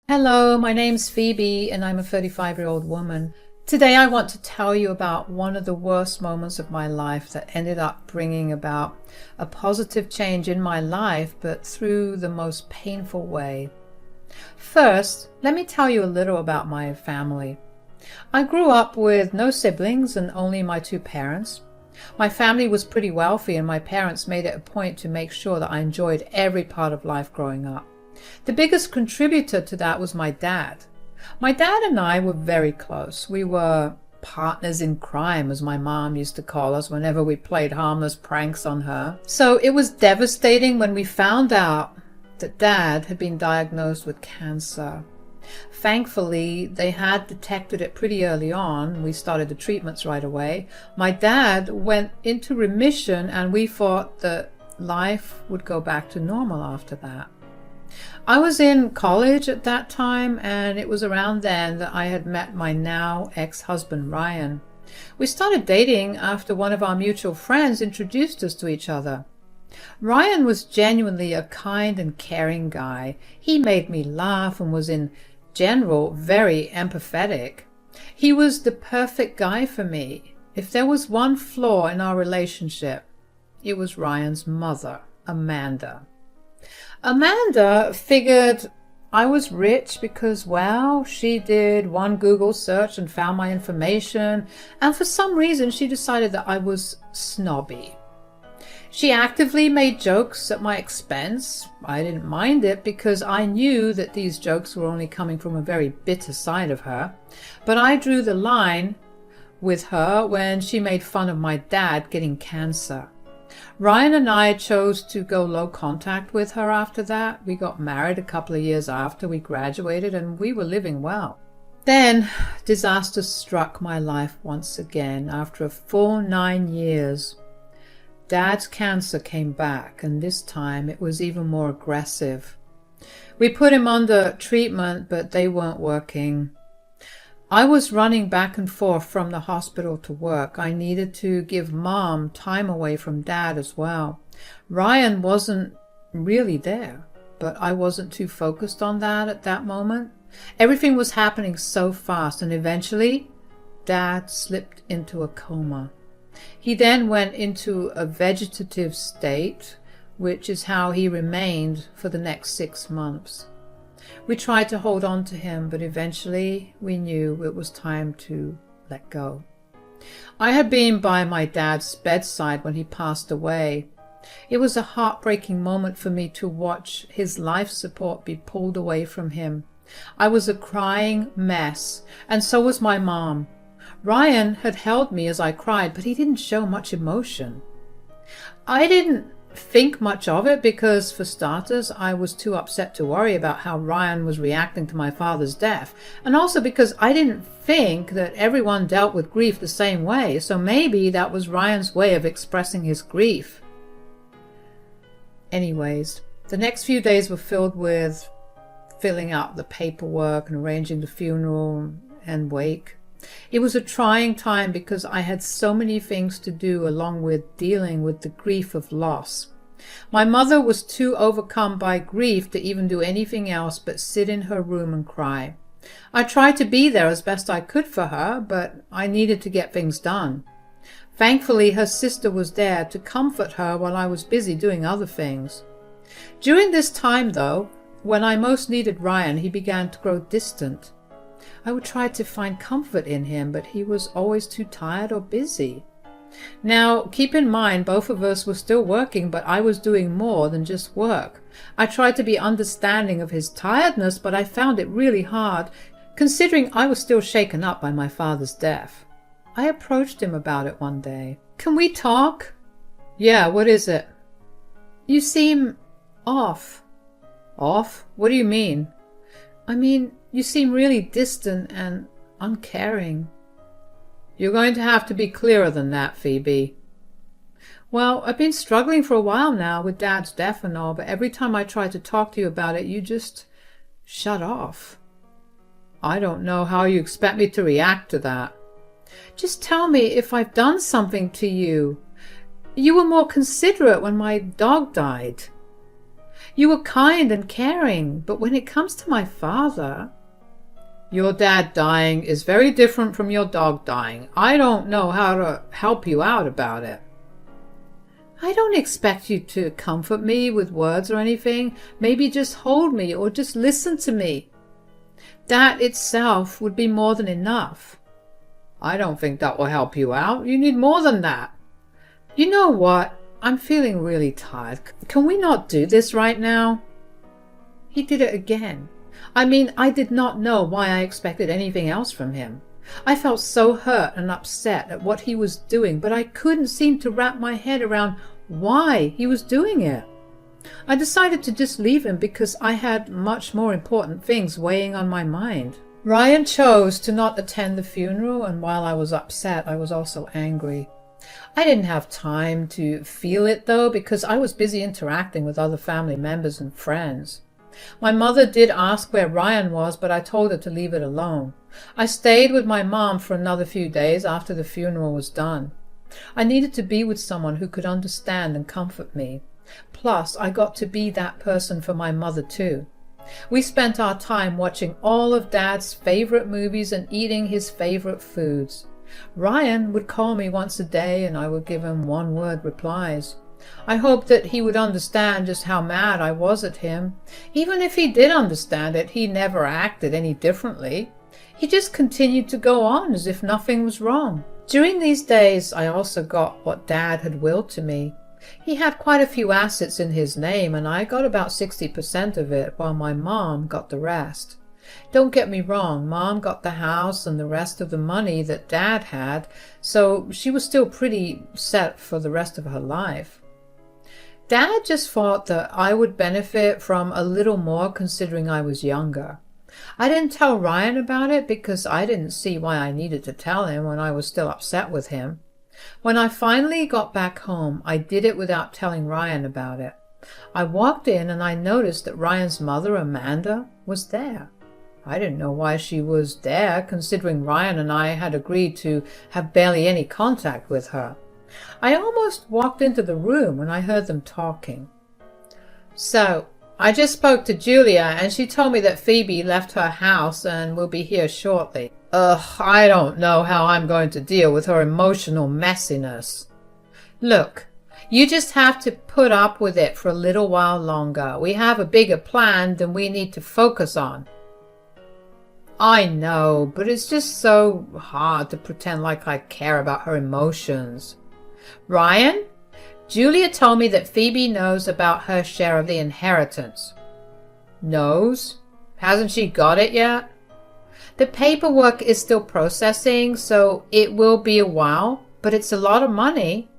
Hello, my name's Phoebe and I'm a 35-year-old woman. Today I want to tell you about one of the worst moments of my life that ended up bringing about a positive change in my life, but through the most painful way. First, let me tell you a little about my family. I grew up with no siblings and only my two parents. My family was pretty wealthy and my parents made it a point to make sure that I enjoyed every part of life growing up. The biggest contributor to that was my dad. My dad and I were very close. We were partners in crime, as my mom used to call us whenever we played harmless pranks on her. So it was devastating when we found out that Dad had been diagnosed with cancer. Thankfully, they had detected it pretty early on. We started the treatments right away. My dad went into remission and we thought that life would go back to normal after that. I was in college at that time, and it was around then that I had met my now ex-husband Ryan. We started dating after one of our mutual friends introduced us to each other. Ryan was genuinely a kind and caring guy. He made me laugh and was in general very empathetic. He was the perfect guy for me. If there was one flaw in our relationship, it was Ryan's mother, Amanda. Amanda figured I was rich because, well, she did one Google search and found my information, and for some reason she decided that I was snobby. She actively made jokes at my expense. I didn't mind it because I knew that these jokes were only coming from a very bitter side of her, but I drew the line with her when she made fun of my dad getting cancer. Ryan and I chose to go low contact with her after that. We got married a couple of years after we graduated and we were living well. Then disaster struck my life once again after a full 9 years. Dad's cancer came back, and this time it was even more aggressive. We put him under treatment, but they weren't working. I was running back and forth from the hospital to work. I needed to give Mom time away from Dad as well. Ryan wasn't really there, but I wasn't too focused on that at that moment. Everything was happening so fast, and eventually Dad slipped into a coma. He then went into a vegetative state, which is how he remained for the next 6 months. We tried to hold on to him, but eventually we knew it was time to let go. I had been by my dad's bedside when he passed away. It was a heartbreaking moment for me to watch his life support be pulled away from him. I was a crying mess, and so was my mom. Ryan had held me as I cried, but he didn't show much emotion. I didn't think much of it because, for starters, I was too upset to worry about how Ryan was reacting to my father's death, and also because I didn't think that everyone dealt with grief the same way, so maybe that was Ryan's way of expressing his grief. Anyways, the next few days were filled with filling out the paperwork and arranging the funeral and wake. It was a trying time because I had so many things to do along with dealing with the grief of loss. My mother was too overcome by grief to even do anything else but sit in her room and cry. I tried to be there as best I could for her, but I needed to get things done. Thankfully, her sister was there to comfort her while I was busy doing other things. During this time, though, when I most needed Ryan, he began to grow distant. I would try to find comfort in him, but he was always too tired or busy. Now, keep in mind, both of us were still working, but I was doing more than just work. I tried to be understanding of his tiredness, but I found it really hard, considering I was still shaken up by my father's death. I approached him about it one day. "Can we talk?" "Yeah, what is it?" "You seem off." "Off? What do you mean?" "I mean, you seem really distant and uncaring." "You're going to have to be clearer than that, Phoebe." "Well, I've been struggling for a while now with Dad's death and all, but every time I try to talk to you about it, you just shut off." "I don't know how you expect me to react to that." "Just tell me if I've done something to you. You were more considerate when my dog died." You were kind and caring, but when it comes to my father... Your dad dying is very different from your dog dying. I don't know how to help you out about it. I don't expect you to comfort me with words or anything. Maybe just hold me or just listen to me. That itself would be more than enough. I don't think that will help you out. You need more than that. You know what? I'm feeling really tired. Can we not do this right now? He did it again. I mean, I did not know why I expected anything else from him. I felt so hurt and upset at what he was doing, but I couldn't seem to wrap my head around why he was doing it. I decided to just leave him because I had much more important things weighing on my mind. Ryan chose to not attend the funeral, and while I was upset, I was also angry. I didn't have time to feel it though, because I was busy interacting with other family members and friends. My mother did ask where Ryan was, but I told her to leave it alone. I stayed with my mom for another few days after the funeral was done. I needed to be with someone who could understand and comfort me. Plus, I got to be that person for my mother too. We spent our time watching all of Dad's favorite movies and eating his favorite foods. Ryan would call me once a day and I would give him one-word replies. I hoped that he would understand just how mad I was at him. Even if he did understand it, he never acted any differently. He just continued to go on as if nothing was wrong. During these days, I also got what Dad had willed to me. He had quite a few assets in his name, and I got about 60% of it, while my mom got the rest. Don't get me wrong, Mom got the house and the rest of the money that Dad had, so she was still pretty set for the rest of her life. Dad just thought that I would benefit from a little more considering I was younger. I didn't tell Ryan about it because I didn't see why I needed to tell him when I was still upset with him. When I finally got back home, I did it without telling Ryan about it. I walked in and I noticed that Ryan's mother, Amanda, was there. I didn't know why she was there, considering Ryan and I had agreed to have barely any contact with her. I almost walked into the room when I heard them talking. So, I just spoke to Julia and she told me that Phoebe left her house and will be here shortly. I don't know how I'm going to deal with her emotional messiness. Look, you just have to put up with it for a little while longer. We have a bigger plan than we need to focus on. I know, but it's just so hard to pretend like I care about her emotions. Ryan, Julia told me that Phoebe knows about her share of the inheritance. Knows? Hasn't she got it yet? The paperwork is still processing, so it will be a while, but it's a lot of money.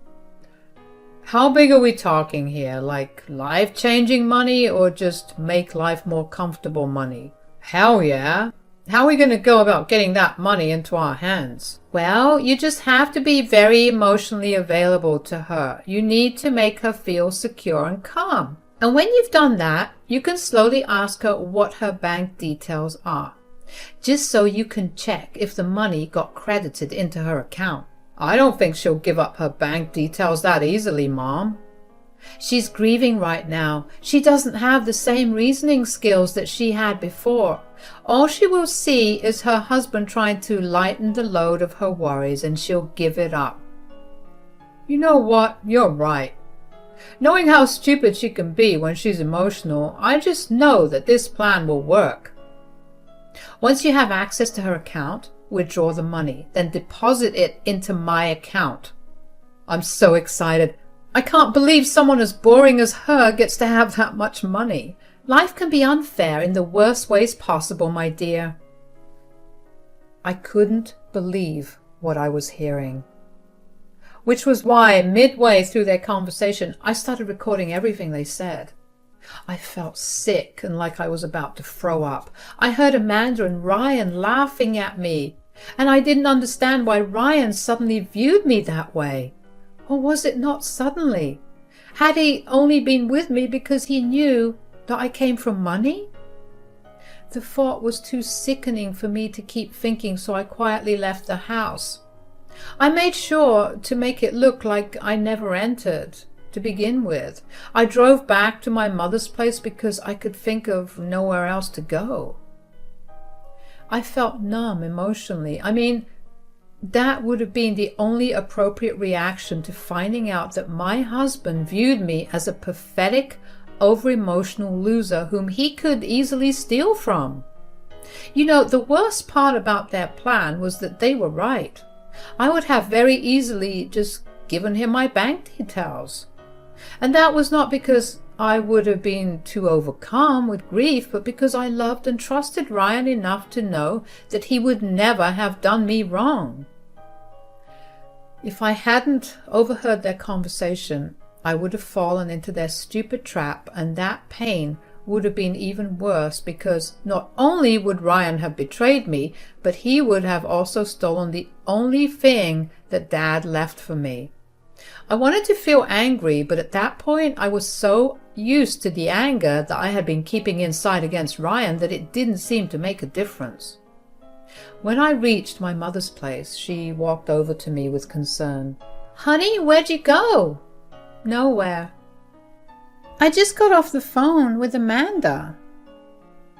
How big are we talking here? Like life-changing money or just make life more comfortable money? Hell yeah! How are we going to go about getting that money into our hands? Well, you just have to be very emotionally available to her. You need to make her feel secure and calm. And when you've done that, you can slowly ask her what her bank details are, just so you can check if the money got credited into her account. I don't think she'll give up her bank details that easily, Mom. She's grieving right now. She doesn't have the same reasoning skills that she had before. All she will see is her husband trying to lighten the load of her worries, and she'll give it up. You know what? You're right. Knowing how stupid she can be when she's emotional, I just know that this plan will work. Once you have access to her account, withdraw the money, then deposit it into my account. I'm so excited. I can't believe someone as boring as her gets to have that much money. Life can be unfair in the worst ways possible, my dear. I couldn't believe what I was hearing. Which was why, midway through their conversation, I started recording everything they said. I felt sick and like I was about to throw up. I heard Amanda and Ryan laughing at me, and I didn't understand why Ryan suddenly viewed me that way. Or was it not suddenly? Had he only been with me because he knew that I came from money? The thought was too sickening for me to keep thinking, so I quietly left the house. I made sure to make it look like I never entered. to begin with. I drove back to my mother's place because I could think of nowhere else to go. I felt numb emotionally. I mean, that would have been the only appropriate reaction to finding out that my husband viewed me as a pathetic, over-emotional loser whom he could easily steal from. You know, the worst part about their plan was that they were right. I would have very easily just given him my bank details. And that was not because I would have been too overcome with grief, but because I loved and trusted Ryan enough to know that he would never have done me wrong. If I hadn't overheard their conversation, I would have fallen into their stupid trap, and that pain would have been even worse because not only would Ryan have betrayed me, but he would have also stolen the only thing that Dad left for me. I wanted to feel angry, but at that point I was so used to the anger that I had been keeping inside against Ryan that it didn't seem to make a difference. When I reached my mother's place, she walked over to me with concern. "Honey, where'd you go?" "Nowhere." "I just got off the phone with Amanda."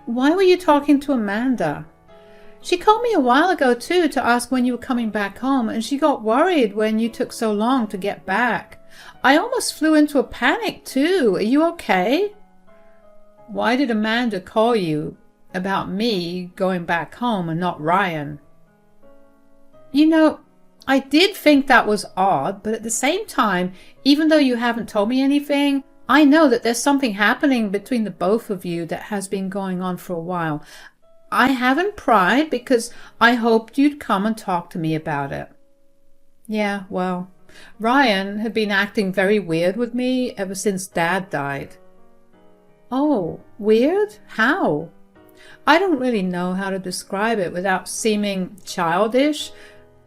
"Why were you talking to Amanda?" "She called me a while ago too to ask when you were coming back home, and she got worried when you took so long to get back. I almost flew into a panic too. Are you okay?" "Why did Amanda call you about me going back home and not Ryan?" "You know, I did think that was odd, but at the same time, even though you haven't told me anything, I know that there's something happening between the both of you that has been going on for a while. I haven't pried because I hoped you'd come and talk to me about it." "Yeah, well, Ryan had been acting very weird with me ever since Dad died." "Oh, weird? How?" "I don't really know how to describe it without seeming childish,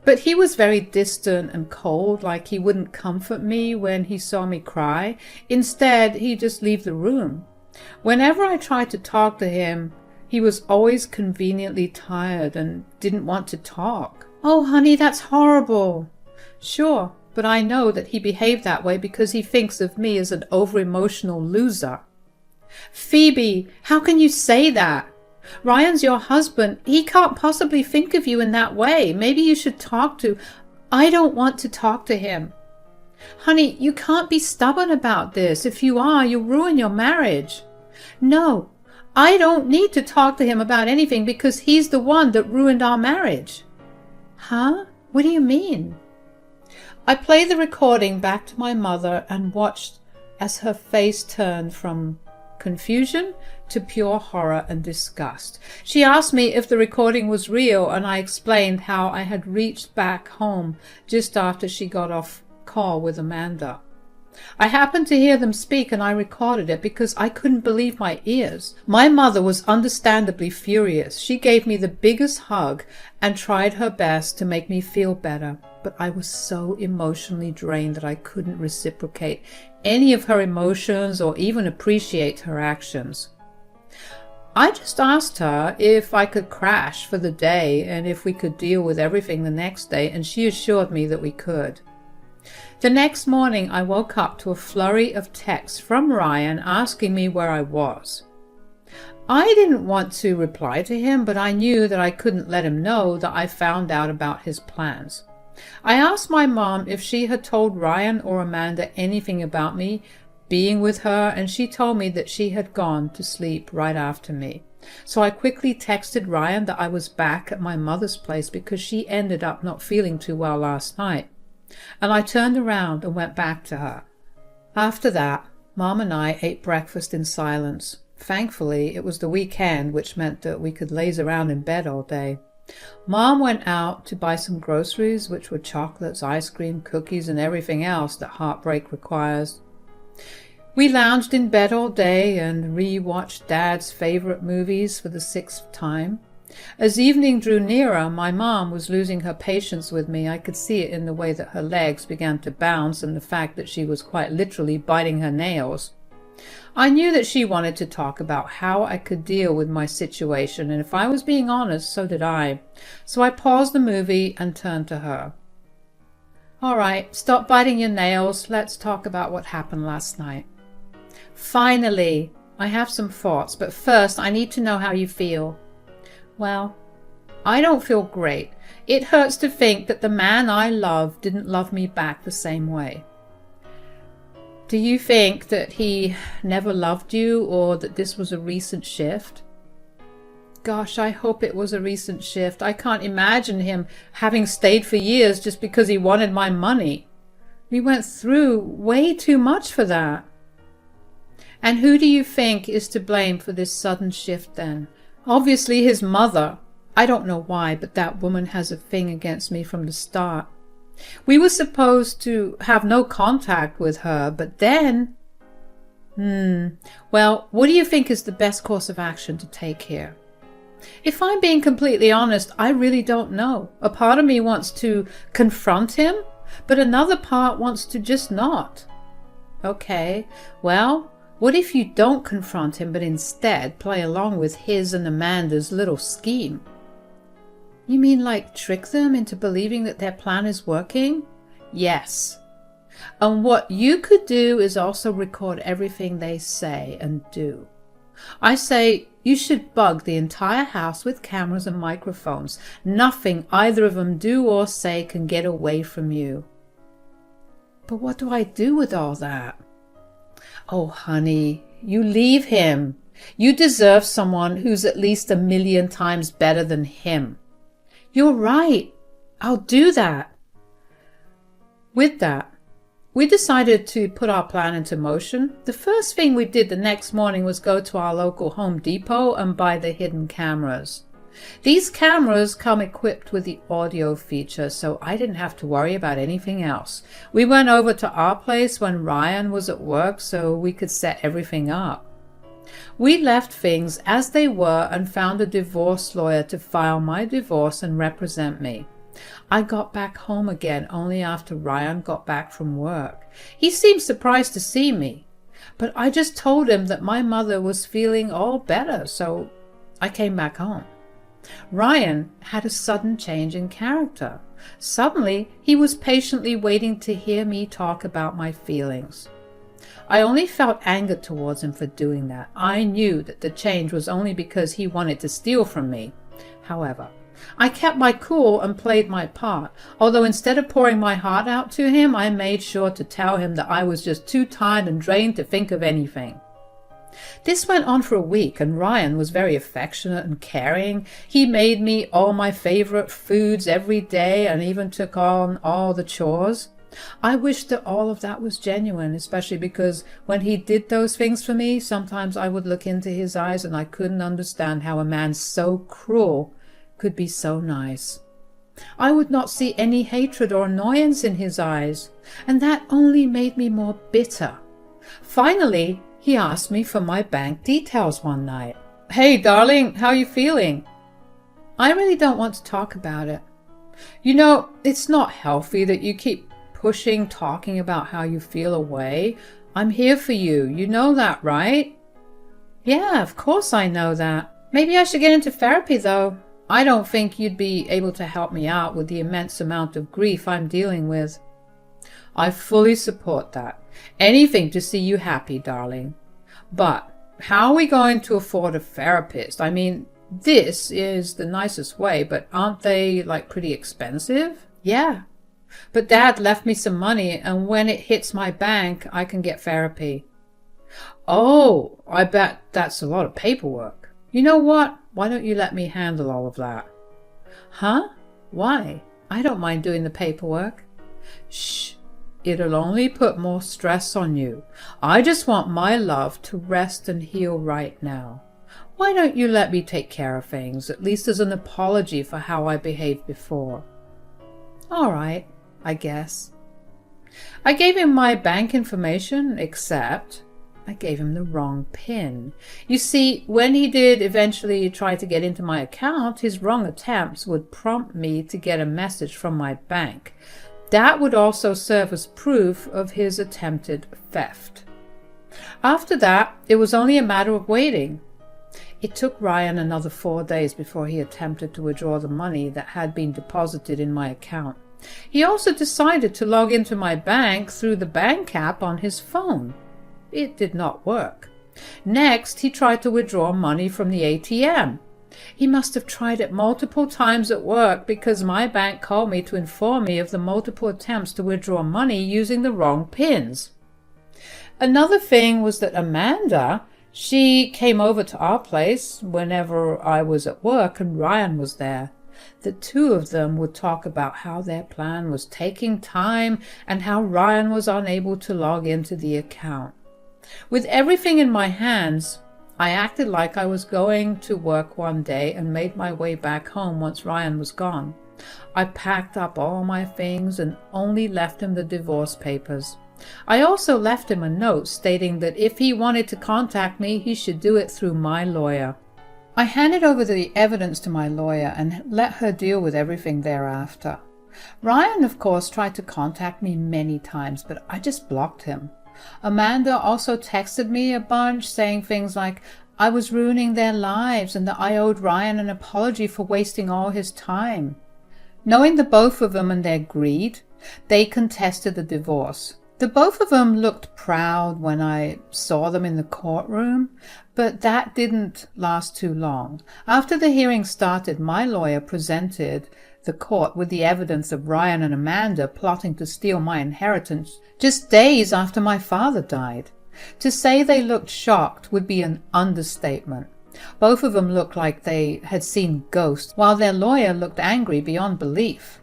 but he was very distant and cold, like he wouldn't comfort me when he saw me cry. Instead, he'd just leave the room. Whenever I tried to talk to him, he was always conveniently tired and didn't want to talk." "Oh, honey, that's horrible." "Sure, but I know that he behaved that way because he thinks of me as an over-emotional loser." "Phoebe, how can you say that? Ryan's your husband. He can't possibly think of you in that way. Maybe you should talk to—" "I don't want to talk to him." "Honey, you can't be stubborn about this. If you are, you'll ruin your marriage." "No, I don't need to talk to him about anything because he's the one that ruined our marriage." "Huh? What do you mean?" I played the recording back to my mother and watched as her face turned from confusion to pure horror and disgust. She asked me if the recording was real, and I explained how I had reached back home just after she got off call with Amanda. I happened to hear them speak, and I recorded it because I couldn't believe my ears. My mother was understandably furious. She gave me the biggest hug and tried her best to make me feel better, but I was so emotionally drained that I couldn't reciprocate any of her emotions or even appreciate her actions. I just asked her if I could crash for the day and if we could deal with everything the next day, and she assured me that we could. The next morning I woke up to a flurry of texts from Ryan asking me where I was. I didn't want to reply to him, but I knew that I couldn't let him know that I found out about his plans. I asked my mom if she had told Ryan or Amanda anything about me being with her, and she told me that she had gone to sleep right after me. So I quickly texted Ryan that I was back at my mother's place because she ended up not feeling too well last night. And I turned around and went back to her. After that, Mom and I ate breakfast in silence. Thankfully, it was the weekend, which meant that we could laze around in bed all day. Mom went out to buy some groceries, which were chocolates, ice cream, cookies, and everything else that heartbreak requires. We lounged in bed all day and re-watched Dad's favorite movies for the 6th time. As evening drew nearer, my mom was losing her patience with me. I could see it in the way that her legs began to bounce and the fact that she was quite literally biting her nails. I knew that she wanted to talk about how I could deal with my situation, and if I was being honest, so did I. So I paused the movie and turned to her. All right, stop biting your nails. Let's talk about what happened last night. Finally, I have some thoughts, but first I need to know how you feel. Well, I don't feel great. It hurts to think that the man I love didn't love me back the same way. Do you think that he never loved you, or that this was a recent shift? Gosh, I hope it was a recent shift. I can't imagine him having stayed for years just because he wanted my money. We went through way too much for that. And who do you think is to blame for this sudden shift then? Obviously his mother. I don't know why, but that woman has a thing against me from the start. We were supposed to have no contact with her, but then... Well, what do you think is the best course of action to take here? If I'm being completely honest, I really don't know. A part of me wants to confront him, but another part wants to just not. Okay, well, what if you don't confront him, but instead play along with his and Amanda's little scheme? You mean like trick them into believing that their plan is working? Yes. And what you could do is also record everything they say and do. I say you should bug the entire house with cameras and microphones. Nothing either of them do or say can get away from you. But what do I do with all that? Oh, honey, you leave him. You deserve someone who's at least 1,000,000 times better than him. You're right. I'll do that. With that, we decided to put our plan into motion. The first thing we did the next morning was go to our local Home Depot and buy the hidden cameras. These cameras come equipped with the audio feature, so I didn't have to worry about anything else. We went over to our place when Ryan was at work so we could set everything up. We left things as they were and found a divorce lawyer to file my divorce and represent me. I got back home again only after Ryan got back from work. He seemed surprised to see me, but I just told him that my mother was feeling all better, so I came back home. Ryan had a sudden change in character. Suddenly, he was patiently waiting to hear me talk about my feelings. I only felt anger towards him for doing that. I knew that the change was only because he wanted to steal from me. However, I kept my cool and played my part, although instead of pouring my heart out to him, I made sure to tell him that I was just too tired and drained to think of anything. This went on for a week, and Ryan was very affectionate and caring. He made me all my favorite foods every day and even took on all the chores. I wish that all of that was genuine, especially because when he did those things for me, sometimes I would look into his eyes and I couldn't understand how a man so cruel could be so nice. I would not see any hatred or annoyance in his eyes, and that only made me more bitter. Finally, he asked me for my bank details one night. "Hey, darling, how are you feeling?" I really don't want to talk about it. You know, it's not healthy that you keep talking about how you feel away. I'm here for you. You know that, right? Yeah, of course I know that. Maybe I should get into therapy, though. I don't think you'd be able to help me out with the immense amount of grief I'm dealing with. I fully support that. Anything to see you happy, darling. But how are we going to afford a therapist? I mean, this is the nicest way, but aren't they, like, pretty expensive? Yeah. But Dad left me some money, and when it hits my bank, I can get therapy. Oh, I bet that's a lot of paperwork. You know what? Why don't you let me handle all of that? Huh? Why? I don't mind doing the paperwork. Shh. It'll only put more stress on you. I just want my love to rest and heal right now. Why don't you let me take care of things, at least as an apology for how I behaved before? All right, I guess. I gave him my bank information, except I gave him the wrong PIN. You see, when he did eventually try to get into my account, his wrong attempts would prompt me to get a message from my bank. That would also serve as proof of his attempted theft. After that, it was only a matter of waiting. It took Ryan another 4 days before he attempted to withdraw the money that had been deposited in my account. He also decided to log into my bank through the bank app on his phone. It did not work. Next, he tried to withdraw money from the ATM. He must have tried it multiple times at work because my bank called me to inform me of the multiple attempts to withdraw money using the wrong pins. Another thing was that Amanda, she came over to our place whenever I was at work and Ryan was there. The two of them would talk about how their plan was taking time and how Ryan was unable to log into the account. With everything in my hands, I acted like I was going to work one day and made my way back home once Ryan was gone. I packed up all my things and only left him the divorce papers. I also left him a note stating that if he wanted to contact me, he should do it through my lawyer. I handed over the evidence to my lawyer and let her deal with everything thereafter. Ryan, of course, tried to contact me many times, but I just blocked him. Amanda also texted me a bunch saying things like I was ruining their lives and that I owed Ryan an apology for wasting all his time. Knowing the both of them and their greed, they contested the divorce. The both of them looked proud when I saw them in the courtroom, but that didn't last too long. After the hearing started, my lawyer presented the court with the evidence of Ryan and Amanda plotting to steal my inheritance just days after my father died. To say they looked shocked would be an understatement. Both of them looked like they had seen ghosts, while their lawyer looked angry beyond belief.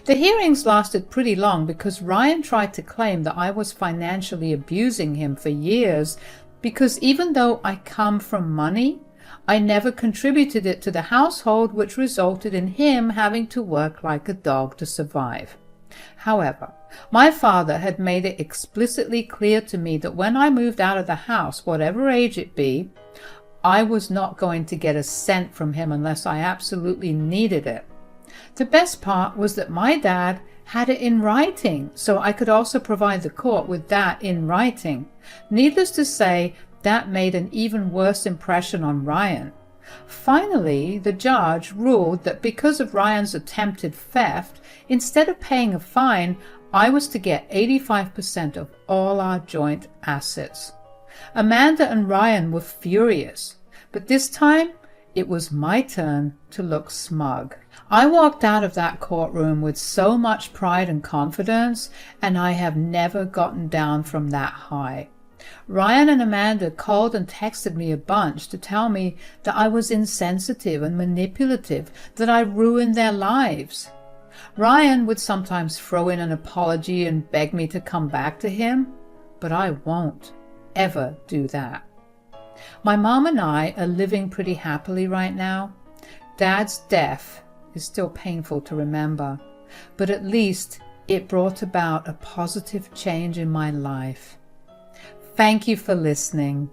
The hearings lasted pretty long because Ryan tried to claim that I was financially abusing him for years because even though I come from money, I never contributed it to the household, which resulted in him having to work like a dog to survive. However, my father had made it explicitly clear to me that when I moved out of the house, whatever age it be, I was not going to get a cent from him unless I absolutely needed it. The best part was that my dad had it in writing, so I could also provide the court with that in writing. Needless to say, that made an even worse impression on Ryan. Finally, the judge ruled that because of Ryan's attempted theft, instead of paying a fine, I was to get 85% of all our joint assets. Amanda and Ryan were furious, but this time it was my turn to look smug. I walked out of that courtroom with so much pride and confidence, and I have never gotten down from that high. Ryan and Amanda called and texted me a bunch to tell me that I was insensitive and manipulative, that I ruined their lives. Ryan would sometimes throw in an apology and beg me to come back to him, but I won't ever do that. My mom and I are living pretty happily right now. Dad's death is still painful to remember, but at least it brought about a positive change in my life. Thank you for listening.